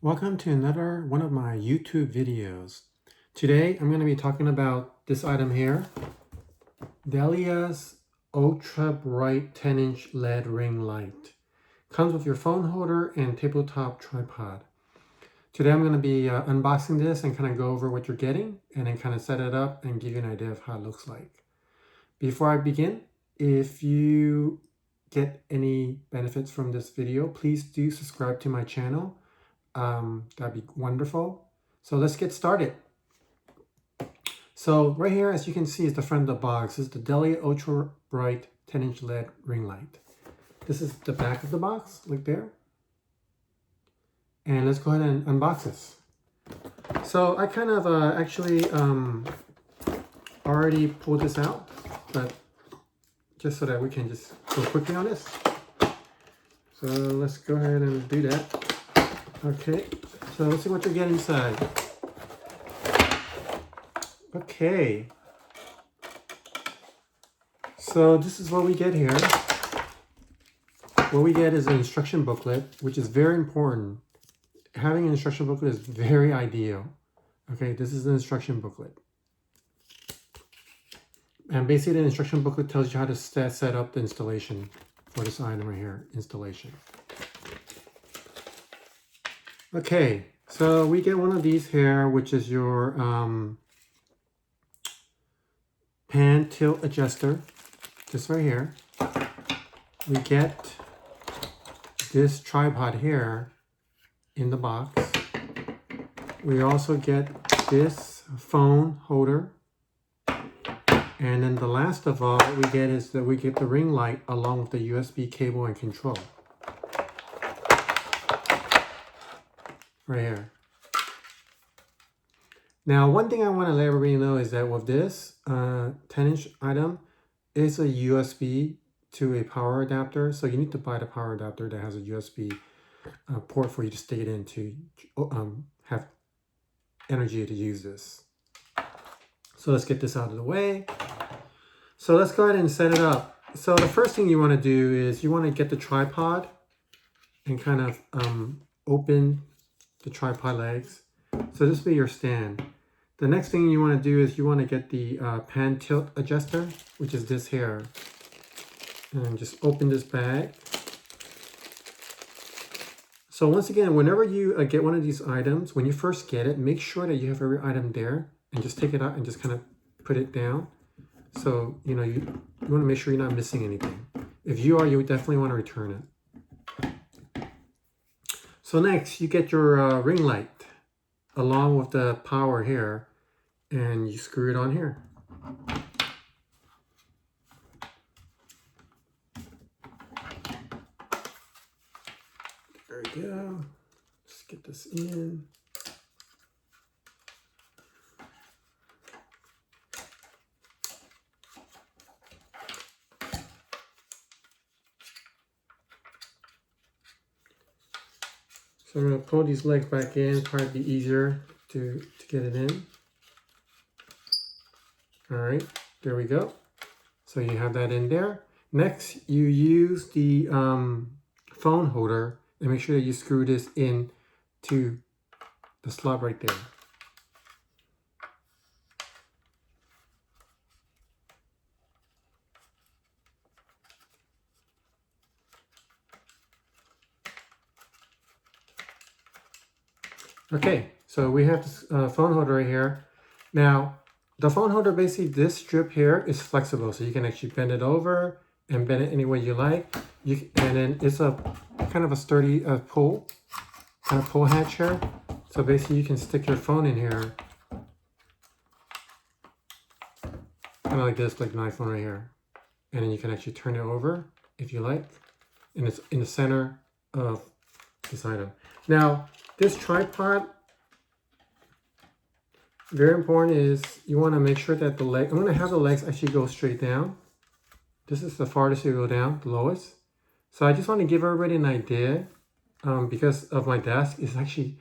Welcome to another one of my YouTube videos. Today I'm going to be talking about this item here, deLia's Ultra Bright 10-inch LED ring light. Comes with your phone holder and tabletop tripod. Today I'm going to be unboxing this and kind of go over what you're getting and then kind of set it up and give you an idea of how it looks like. Before I begin, if you get any benefits from this video, please do subscribe to my channel. That'd be wonderful. So let's get started. So right here, as you can see, is the front of the box. This is the deLia Ultra Bright 10-inch LED ring light. This is the back of the box, like there. And let's go ahead and unbox this. So I kind of actually already pulled this out, but just so that we can just go quickly on this. So let's go ahead and do that. Okay, so let's see what you get inside. Okay, so this is what we get here. What we get is an instruction booklet, which is very important. Having an instruction booklet is very ideal. Okay, this is an instruction booklet. And basically the instruction booklet tells you how to set up the installation for this item right here, installation. Okay, so we get one of these here, which is your pan tilt adjuster, this right here. We get this tripod here in the box. We also get this phone holder. And then the last of all we get is that we get the ring light along with the USB cable and control. Right here. Now, one thing I want to let everybody know is that with this 10-inch item, it's a USB to a power adapter. So you need to buy the power adapter that has a USB port for you to stick it in to have energy to use this. So let's get this out of the way. So let's go ahead and set it up. So the first thing you want to do is you want to get the tripod and kind of open the tripod legs. So this will be your stand. The next thing you want to do is you want to get the pan tilt adjuster, which is this here. And just open this bag. So once again, whenever you get one of these items, when you first get it, make sure that you have every item there and just take it out and just kind of put it down. So, you want to make sure you're not missing anything. If you are, you would definitely want to return it. So next, you get your ring light along with the power here, and you screw it on here. There we go. Let's get this in. So I'm going to pull these legs back in, probably be easier to get it in. All right, there we go. So you have that in there. Next, you use the phone holder and make sure that you screw this in to the slot right there. Okay, so we have this phone holder right here. Now, the phone holder, basically this strip here is flexible, so you can actually bend it over and bend it any way you like. And then it's a kind of a sturdy pull hatch here. So basically you can stick your phone in here. Kind of like this, like my iPhone right here. And then you can actually turn it over if you like. And it's in the center of this item. Now, this tripod, very important, is you want to make sure that the leg, I'm going to have the legs actually go straight down. This is the farthest you go down, the lowest. So I just want to give everybody an idea, because of my desk, it's actually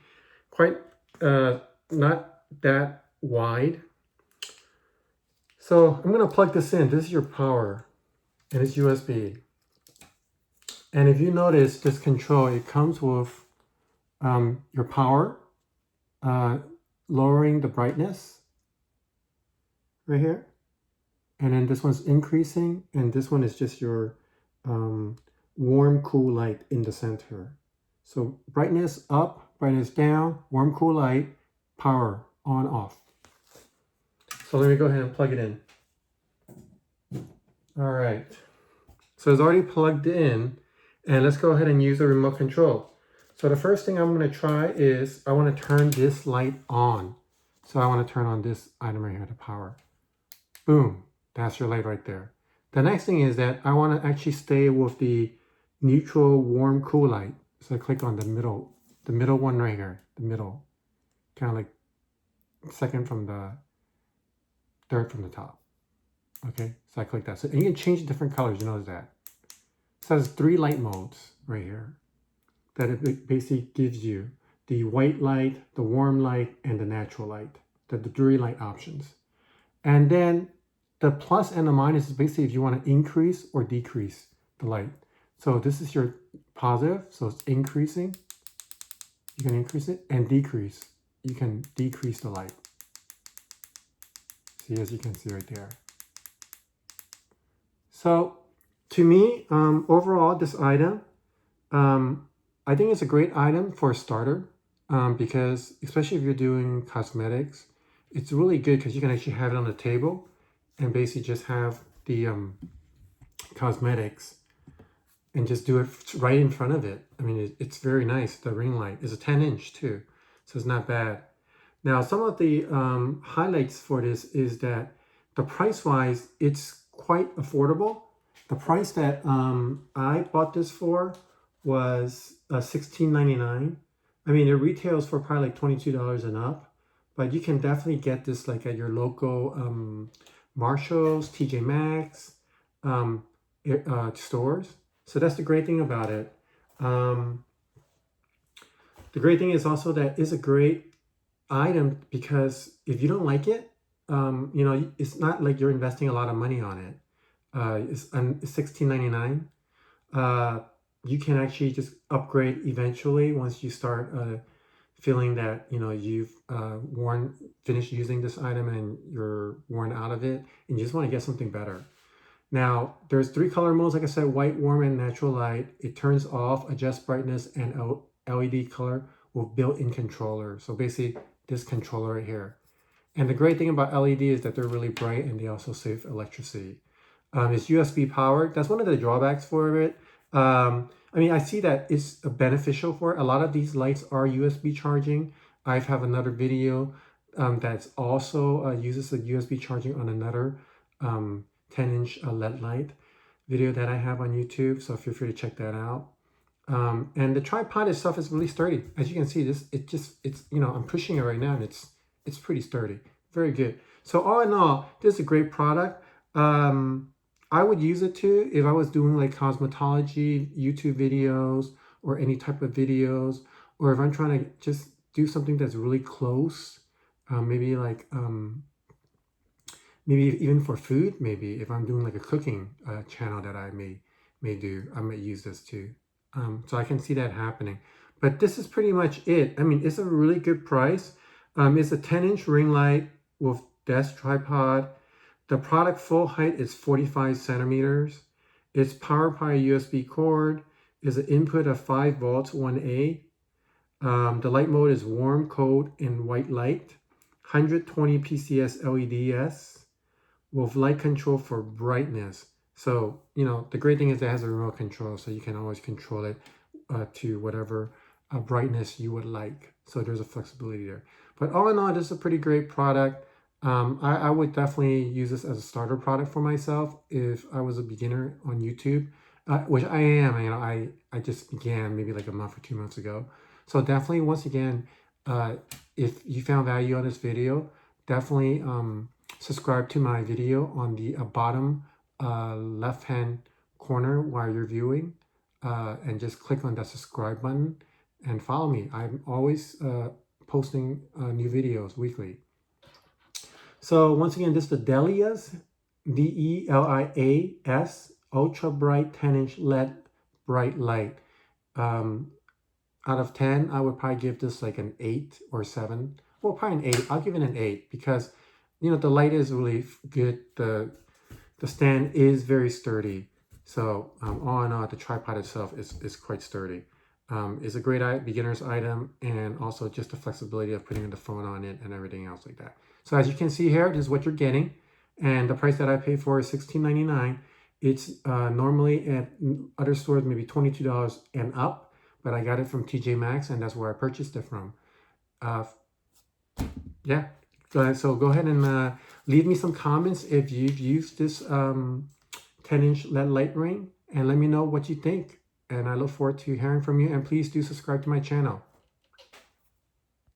quite not that wide. So I'm going to plug this in. This is your power, and it's USB. And if you notice this control, it comes with your power, lowering the brightness right here. And then this one's increasing, and this one is just your warm, cool light in the center. So brightness up, brightness down, warm, cool light, power on, off. So let me go ahead and plug it in. All right. So it's already plugged in, and let's go ahead and use the remote control. So the first thing I'm going to try is I want to turn this light on. So I want to turn on this item right here, the power. Boom. That's your light right there. The next thing is that I want to actually stay with the neutral, warm, cool light. So I click on the middle one right here, the middle, kind of like second from the third from the top. Okay, so I click that. So and you can change different colors. You notice that. So there's 3 light modes right here that it basically gives you: the white light, the warm light, and the natural light. The 3 light options. And then the plus and the minus is basically if you want to increase or decrease the light. So this is your positive, so it's increasing. You can increase it, and decrease. You can decrease the light. See, as you can see right there. So to me, overall, this item, I think it's a great item for a starter because especially if you're doing cosmetics, it's really good because you can actually have it on the table and basically just have the cosmetics and just do it right in front of it. I mean, it's very nice. The ring light is a 10-inch too, so it's not bad. Now, some of the highlights for this is that the price-wise, it's quite affordable. The price that I bought this for was $16.99. I mean, it retails for probably like $22 and up, but you can definitely get this like at your local Marshalls, TJ Maxx stores. So that's the great thing about it. The great thing is also that it's a great item because if you don't like it, you know, it's not like you're investing a lot of money on it. It's $16.99. You can actually just upgrade eventually once you start feeling that, you know, you've finished using this item and you're worn out of it and you just want to get something better. Now, there's 3 color modes, like I said: white, warm, and natural light. It turns off, adjusts brightness, and LED color with built-in controller. So basically, this controller right here. And the great thing about LED is that they're really bright and they also save electricity. It's USB powered. That's one of the drawbacks for it. I mean, I see that it's beneficial for it. A lot of these lights are USB charging. I have another video that's also uses the USB charging on another 10-inch LED light video that I have on YouTube. So feel free to check that out. And the tripod itself is really sturdy. As you can see, it's you know, I'm pushing it right now and it's pretty sturdy. Very good. So all in all, this is a great product. I would use it too if I was doing like cosmetology YouTube videos or any type of videos, or if I'm trying to just do something that's really close, maybe like maybe even for food. Maybe if I'm doing like a cooking channel that I may do, I may use this too. So I can see that happening. But this is pretty much it. I mean, it's a really good price. It's a 10-inch ring light with desk tripod. The product full height is 45 centimeters. It's powered by a USB cord. Is an input of 5 volts 1A. The light mode is warm, cold, and white light. 120 PCS LEDs with light control for brightness. So, you know, the great thing is it has a remote control, so you can always control it to whatever brightness you would like. So there's a flexibility there. But all in all, this is a pretty great product. I would definitely use this as a starter product for myself if I was a beginner on YouTube, which I am. You know, I just began maybe like a month or 2 months ago. So definitely, once again, if you found value on this video, definitely subscribe to my video on the bottom left-hand corner while you're viewing, and just click on that subscribe button and follow me. I'm always posting new videos weekly. So once again, this is the deLia's, DELIAS, ultra bright 10-inch LED bright light. out of 10, I would probably give this like an 8 or 7. Well, probably an 8. I'll give it an 8 because, you know, the light is really good. The stand is very sturdy. So all in all, the tripod itself is quite sturdy. It's a great beginner's item, and also just the flexibility of putting the phone on it and everything else like that. So as you can see here, this is what you're getting. And the price that I paid for is $16.99. It's normally at other stores maybe $22 and up, but I got it from TJ Maxx, and that's where I purchased it from. Yeah, so go ahead and leave me some comments if you've used this 10-inch LED light ring, and let me know what you think. And I look forward to hearing from you, and please do subscribe to my channel.